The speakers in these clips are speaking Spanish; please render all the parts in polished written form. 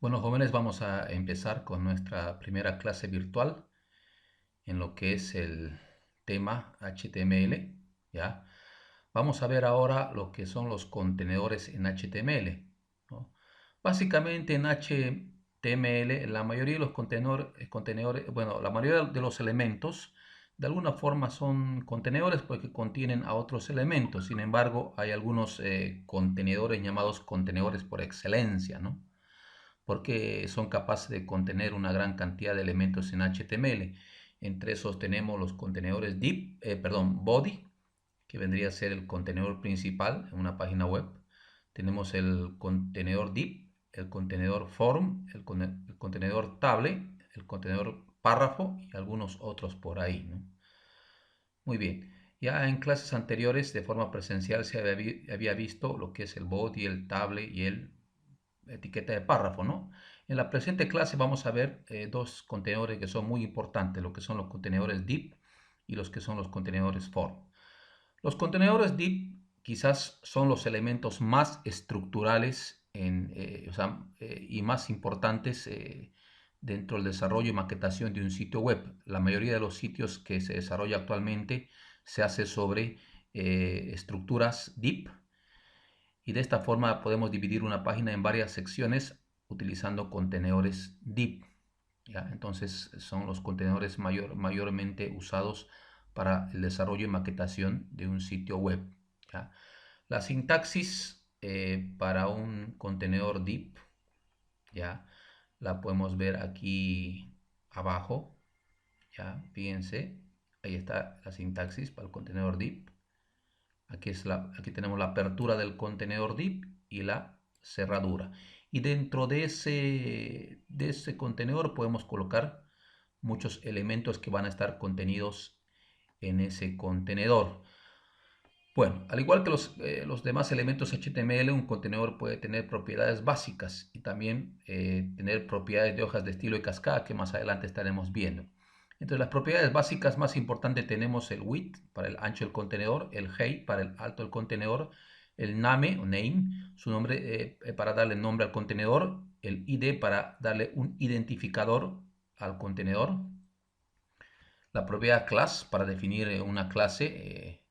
Bueno, jóvenes, vamos a empezar con nuestra primera clase virtual en lo que es el tema HTML, ¿ya? Vamos a ver ahora lo que son los contenedores en HTML, ¿no? Básicamente en HTML la mayoría de los contenedores, bueno, la mayoría de los elementos de alguna forma son contenedores porque contienen a otros elementos. Sin embargo, hay algunos contenedores llamados contenedores por excelencia, ¿no? Porque son capaces de contener una gran cantidad de elementos en HTML. Entre esos tenemos los contenedores body, que vendría a ser el contenedor principal en una página web. Tenemos el contenedor div, el contenedor form, el contenedor table, el contenedor párrafo y algunos otros por ahí, ¿no? Muy bien. Ya en clases anteriores de forma presencial se había visto lo que es el body, el table y el etiqueta de párrafo, ¿no? En la presente clase vamos a ver dos contenedores que son muy importantes, lo que son los contenedores div y los que son los contenedores form. Los contenedores div quizás son los elementos más estructurales y más importantes dentro del desarrollo y maquetación de un sitio web. La mayoría de los sitios que se desarrolla actualmente se hace sobre estructuras div, y de esta forma podemos dividir una página en varias secciones utilizando contenedores div, ¿ya? Entonces son los contenedores mayormente usados para el desarrollo y maquetación de un sitio web, ¿ya? La sintaxis para un contenedor div, ¿ya? La podemos ver aquí abajo, ¿ya? Fíjense, ahí está la sintaxis para el contenedor div. Aquí tenemos la apertura del contenedor div y la cerradura. Y dentro de ese contenedor podemos colocar muchos elementos que van a estar contenidos en ese contenedor. Bueno, al igual que los demás elementos HTML, un contenedor puede tener propiedades básicas y también tener propiedades de hojas de estilo y cascada que más adelante estaremos viendo. Entre las propiedades básicas más importantes tenemos el width para el ancho del contenedor, el height para el alto del contenedor, el name o name, su nombre para darle nombre al contenedor, el ID para darle un identificador al contenedor, la propiedad class para definir una clase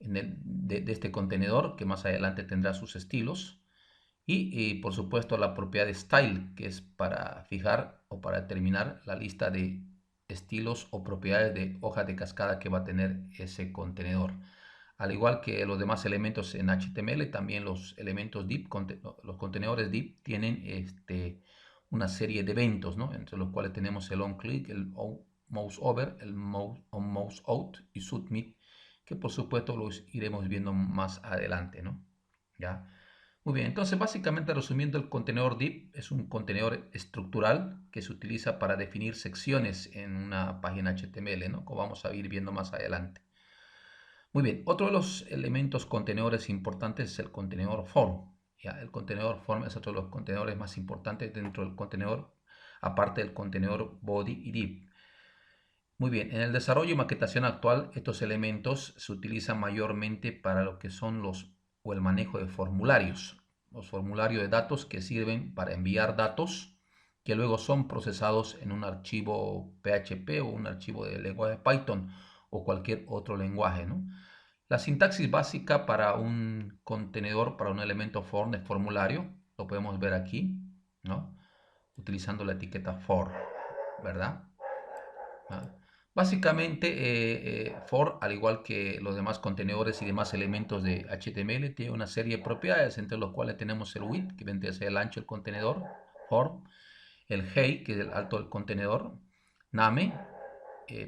de este contenedor que más adelante tendrá sus estilos, y por supuesto la propiedad style, que es para fijar o para determinar la lista de estilos o propiedades de hoja de cascada que va a tener ese contenedor. Al igual que los demás elementos en HTML, también los elementos div, los contenedores div tienen una serie de eventos, ¿no? Entre los cuales tenemos el onClick, el mouse over, el mouse out y submit, que por supuesto los iremos viendo más adelante, ¿no? ¿Ya? Muy bien, entonces básicamente resumiendo, el contenedor div es un contenedor estructural que se utiliza para definir secciones en una página HTML, ¿no? Como vamos a ir viendo más adelante. Muy bien, otro de los elementos contenedores importantes es el contenedor form, ¿ya? El contenedor form es otro de los contenedores más importantes dentro del contenedor, aparte del contenedor body y div. Muy bien, en el desarrollo y maquetación actual, estos elementos se utilizan mayormente para lo que son o el manejo de formularios. Los formularios de datos que sirven para enviar datos que luego son procesados en un archivo PHP o un archivo de lenguaje Python o cualquier otro lenguaje, ¿no? La sintaxis básica para un contenedor, para un elemento form de formulario, lo podemos ver aquí, ¿no? Utilizando la etiqueta for, ¿verdad? ¿Ah? Básicamente, for, al igual que los demás contenedores y demás elementos de HTML, tiene una serie de propiedades, entre los cuales tenemos el width, que vendría a ser el ancho del contenedor, for, el height, que es el alto del contenedor, name,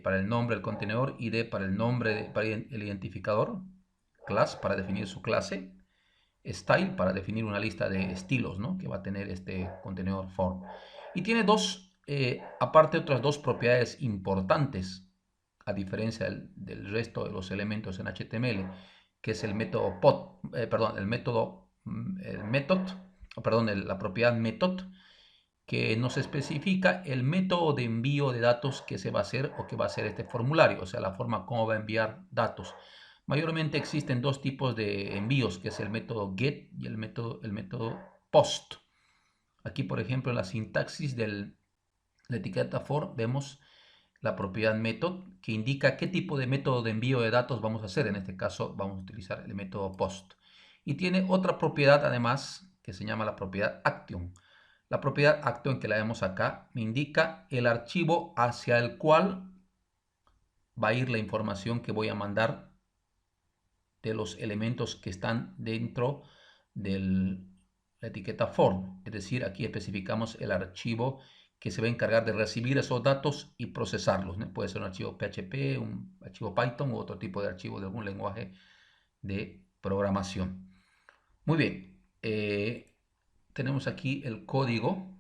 para el nombre del contenedor, ID para el nombre, para el identificador, class para definir su clase, style para definir una lista de estilos, ¿no?, que va a tener este contenedor form. Y tiene aparte otras dos propiedades importantes, a diferencia del resto de los elementos en HTML, que es el método la propiedad method, que nos especifica el método de envío de datos que se va a hacer o que va a hacer este formulario, o sea, la forma como va a enviar datos. Mayormente existen dos tipos de envíos, que es el método get y el método post. Aquí, por ejemplo, en la sintaxis de la etiqueta for vemos la propiedad method que indica qué tipo de método de envío de datos vamos a hacer. En este caso vamos a utilizar el método post. Y tiene otra propiedad además que se llama la propiedad action. La propiedad action que la vemos acá me indica el archivo hacia el cual va a ir la información que voy a mandar de los elementos que están dentro de la etiqueta form. Es decir, aquí especificamos el archivo que se va a encargar de recibir esos datos y procesarlos, ¿no? Puede ser un archivo PHP, un archivo Python u otro tipo de archivo de algún lenguaje de programación. Muy bien, tenemos aquí el código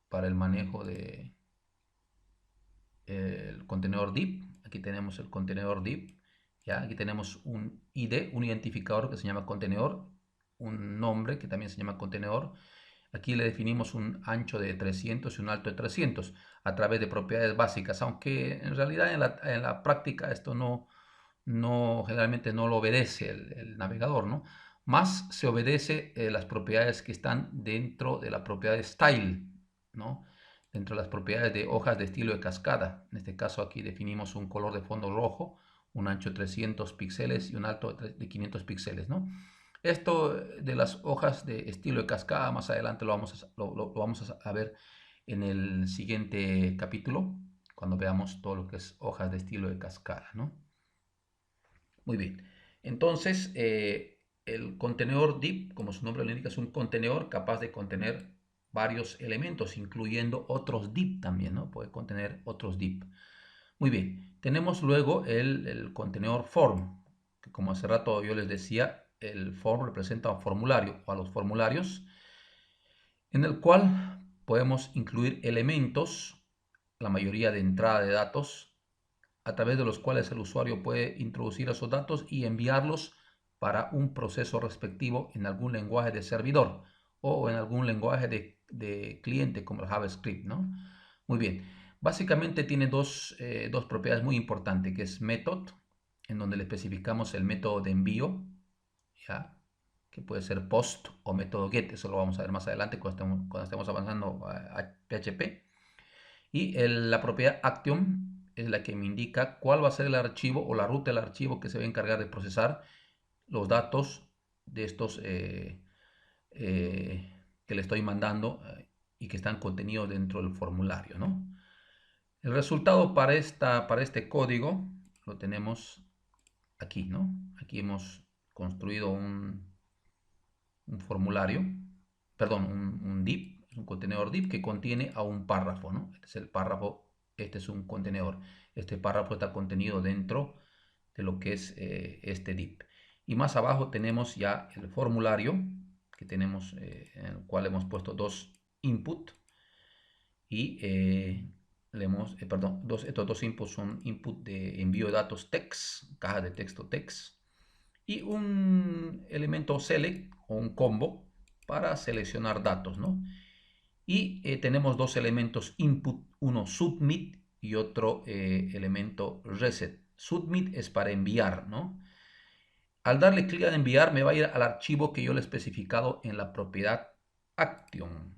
para el manejo de el contenedor div. Aquí tenemos el contenedor div. ¿Ya? Aquí tenemos un ID, un identificador que se llama contenedor, un nombre que también se llama contenedor. Aquí le definimos un ancho de 300 y un alto de 300 a través de propiedades básicas, aunque en realidad en la práctica esto generalmente no lo obedece el navegador, ¿no? Más se obedece las propiedades que están dentro de la propiedad de style, ¿no? Dentro de las propiedades de hojas de estilo de cascada. En este caso aquí definimos un color de fondo rojo, un ancho de 300 píxeles y un alto de 500 píxeles, ¿no? Esto de las hojas de estilo de cascada, más adelante lo vamos a ver en el siguiente capítulo, cuando veamos todo lo que es hojas de estilo de cascada, ¿no? Muy bien. Entonces, el contenedor div, como su nombre lo indica, es un contenedor capaz de contener varios elementos, incluyendo otros div también, ¿no? Puede contener otros div. Muy bien. Tenemos luego el contenedor form, que como hace rato yo les decía, el form representa un formulario o a los formularios, en el cual podemos incluir elementos, la mayoría de entrada de datos, a través de los cuales el usuario puede introducir esos datos y enviarlos para un proceso respectivo en algún lenguaje de servidor o en algún lenguaje de cliente como el JavaScript, ¿no? Muy bien. Básicamente tiene dos propiedades muy importantes, que es method, en donde le especificamos el método de envío, ¿ya? Que puede ser post o método get, eso lo vamos a ver más adelante cuando estemos avanzando a PHP. Y la propiedad action es la que me indica cuál va a ser el archivo o la ruta del archivo que se va a encargar de procesar los datos de estos que le estoy mandando y que están contenidos dentro del formulario, ¿no? El resultado para este código lo tenemos aquí, ¿no? Aquí hemos construido un formulario, perdón, un div, un contenedor div que contiene a un párrafo, ¿no? Este es el párrafo, este es un contenedor. Este párrafo está contenido dentro de lo que es este div. Y más abajo tenemos ya el formulario que tenemos, en el cual hemos puesto dos input y estos dos inputs son input de envío de datos text, caja de texto text, y un elemento select o un combo para seleccionar datos, ¿no? Y tenemos dos elementos input, uno submit y otro elemento reset. Submit es para enviar, ¿no? Al darle clic a enviar me va a ir al archivo que yo le he especificado en la propiedad action.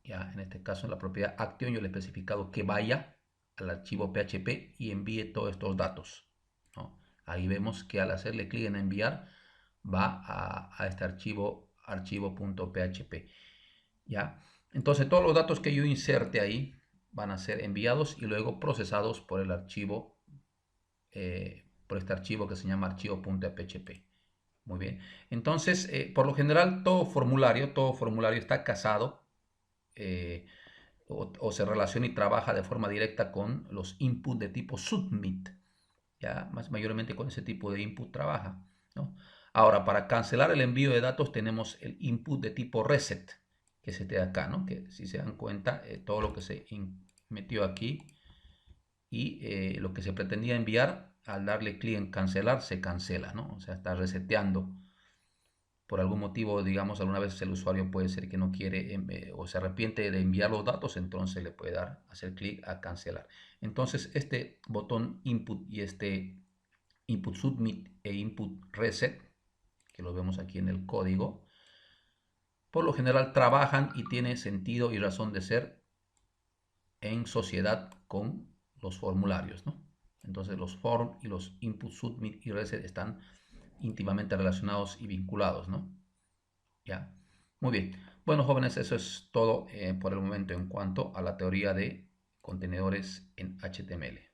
Ya, en este caso en la propiedad action yo le he especificado que vaya al archivo PHP y envíe todos estos datos, ¿no? Ahí vemos que al hacerle clic en enviar va a este archivo.php. ¿Ya? Entonces todos los datos que yo inserte ahí van a ser enviados y luego procesados por el archivo, por este archivo que se llama archivo.php. Muy bien. Entonces, por lo general, todo formulario está casado o se relaciona y trabaja de forma directa con los inputs de tipo submit. Ya, mayormente con ese tipo de input trabaja, ¿no? Ahora, para cancelar el envío de datos tenemos el input de tipo reset, que es este de acá, ¿no? Que si se dan cuenta, todo lo que se metió aquí y lo que se pretendía enviar, al darle clic en cancelar, se cancela, ¿no? O sea, está reseteando. Por algún motivo, digamos, alguna vez el usuario puede ser que no quiere o se arrepiente de enviar los datos, entonces le puede hacer clic a cancelar. Entonces, este botón input y este input submit e input reset, que lo vemos aquí en el código, por lo general trabajan y tienen sentido y razón de ser en sociedad con los formularios, ¿no? Entonces los form y los input, submit y reset están íntimamente relacionados y vinculados, ¿no? Ya. Muy bien. Bueno, jóvenes, eso es todo por el momento en cuanto a la teoría de contenedores en HTML.